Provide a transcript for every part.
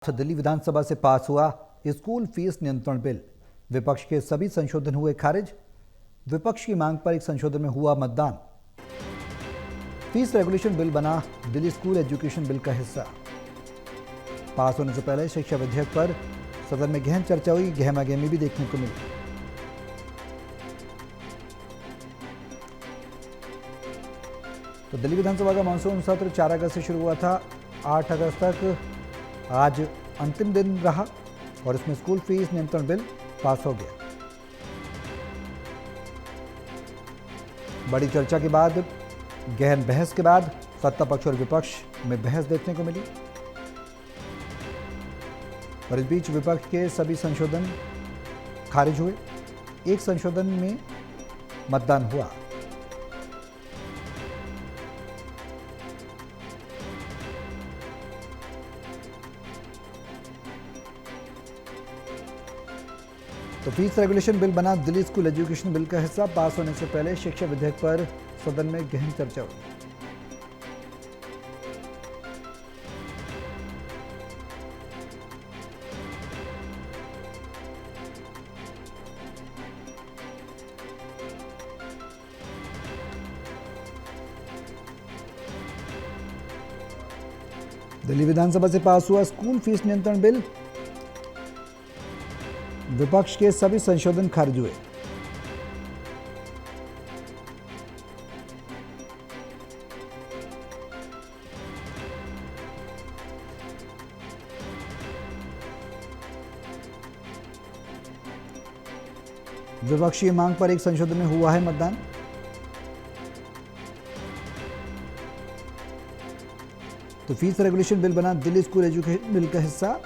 दिल्ली विधानसभा से पास हुआ school fees नियंत्रण बिल। विपक्ष के सभी संशोधन हुए खारिज। विपक्ष की मांग पर एक संशोधन में हुआ मतदान। फीस रेगुलेशन बिल बना दिल्ली स्कूल एजुकेशन बिल का हिस्सा। पास होने से पहले शिक्षा विधेयक पर सदन में गहन चर्चा हुई। गहमागहमी भी देखने को मिली। तो दिल्ली विधानसभा का मानसून सत्र 4 अगस्त से शुरू हुआ था। 8 अगस्त तक आज अंतिम दिन रहा और इसमें स्कूल फीस नियंत्रण बिल पास हो गया। बड़ी चर्चा के बाद, गहन बहस के बाद सत्ता पक्ष और विपक्ष में बहस देखने को मिली और इस बीच विपक्ष के सभी संशोधन खारिज हुए। एक संशोधन में मतदान हुआ। तो फीस रेगुलेशन बिल बना दिल्ली स्कूल एजुकेशन बिल का हिस्सा। पास होने से पहले शिक्षा विधेयक पर सदन में गहन चर्चा हुई। दिल्ली विधानसभा से पास हुआ स्कूल फीस नियंत्रण बिल। विपक्ष के सभी संशोधन खारिज हुए। विपक्षी मांग पर एक संशोधन में हुआ है मतदान। तो फीस रेगुलेशन बिल बना दिल्ली स्कूल एजुकेशन बिल का हिस्सा।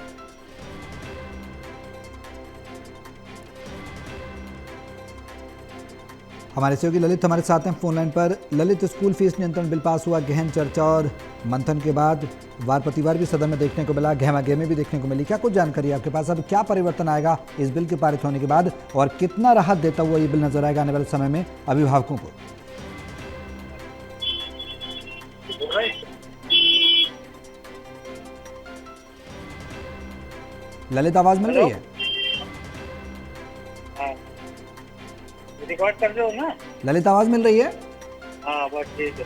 हमारे सहयोगी ललित हमारे साथ हैं फोन लाइन पर। ललित, स्कूल फीस नियंत्रण बिल पास हुआ। गहन चर्चा और मंथन के बाद वार प्रतिवार भी सदन में देखने को मिला। गहमागहमी भी देखने को मिली। क्या कुछ जानकारी आपके पास? अब क्या परिवर्तन आएगा इस बिल के पारित होने के बाद और कितना राहत देता हुआ ये बिल नजर आएगा आने वाले समय में अभिभावकों को? ललित, आवाज मिल रही है? रिकॉर्ड कर रहे हो ना? ललित, आवाज मिल रही है? हाँ, बस ठीक है।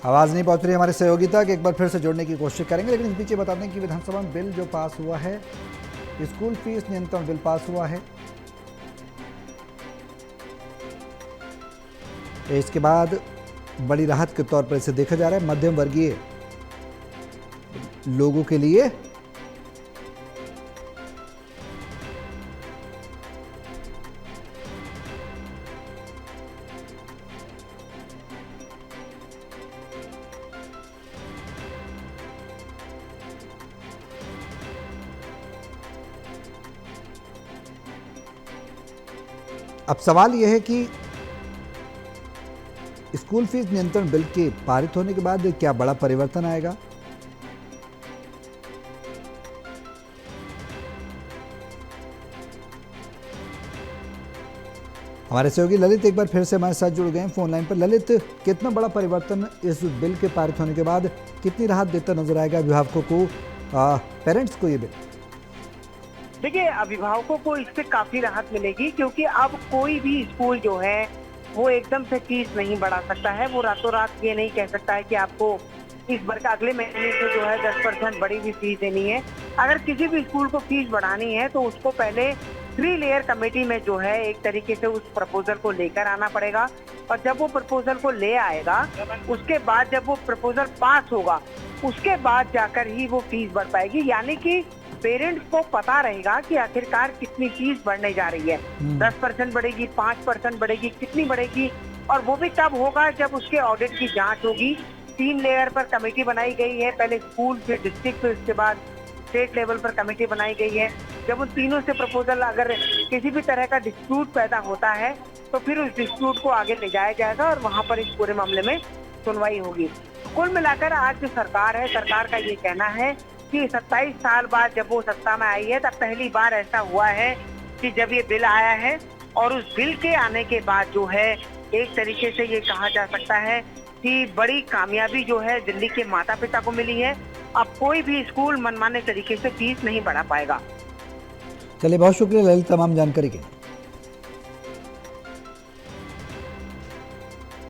आवाज नहीं पहुंच रही हमारे सहयोगी तक। एक बार फिर से जोड़ने की कोशिश करेंगे, लेकिन इस बीच बता दें कि विधानसभा में बिल जो पास हुआ है, स्कूल फीस नियंत्रण बिल पास हुआ है। इसके बाद बड़ी राहत के तौर पर इसे देखा जा रहा है। मध्यम वर्गीय लोगों के लिए अब सवाल यह है कि स्कूल फीस नियंत्रण बिल के पारित होने के बाद क्या बड़ा परिवर्तन आएगा? हमारे सहयोगी ललित एक बार फिर से हमारे साथ जुड़ गए हैं फोन लाइन पर। ललित, कितना बड़ा परिवर्तन इस बिल के पारित होने के बाद, कितनी राहत देता नजर आएगा अभिभावकों को, पेरेंट्स को ये बिल? देखिए, अभिभावकों को इससे काफी राहत मिलेगी, क्योंकि अब कोई भी स्कूल जो है वो एकदम से फीस नहीं बढ़ा सकता है। वो रातों रात ये नहीं कह सकता है कि आपको इस बार का अगले महीने से जो है 10% बढ़ी हुई फीस देनी है। अगर किसी भी स्कूल को फीस बढ़ानी है तो उसको पहले 3 लेयर कमेटी में जो है एक तरीके से उस प्रपोजल को लेकर आना पड़ेगा, और जब वो प्रपोजल को ले आएगा उसके बाद जब वो प्रपोजल पास होगा उसके बाद जाकर ही वो फीस बढ़ पाएगी। यानी कि पेरेंट्स को पता रहेगा कि आखिरकार कितनी फीस बढ़ने जा रही है। 10% बढ़ेगी, 5% बढ़ेगी, कितनी बढ़ेगी, और वो भी तब होगा जब उसके ऑडिट की जांच होगी। 3 लेयर पर कमेटी बनाई गई है, पहले स्कूल, फिर डिस्ट्रिक्ट, फिर उसके बाद स्टेट लेवल पर कमेटी बनाई गई है। जब उन तीनों से प्रपोजल, अगर किसी भी तरह का डिस्प्यूट पैदा होता है तो फिर उस डिस्प्यूट को आगे ले जाया जाएगा और वहाँ पर इस पूरे मामले में सुनवाई होगी। कुल मिलाकर आज जो सरकार है, सरकार का ये कहना है कि 27 साल बाद जब वो सत्ता में आई है तब पहली बार ऐसा हुआ है कि जब ये बिल आया है और उस बिल के आने के बाद जो है एक तरीके से ये कहा जा सकता है ही बड़ी कामयाबी जो है दिल्ली के माता पिता को मिली है। अब कोई भी स्कूल मनमाने तरीके से फीस नहीं बढ़ा पाएगा। चलिए, बहुत शुक्रिया ललित तमाम जानकारी के लिए।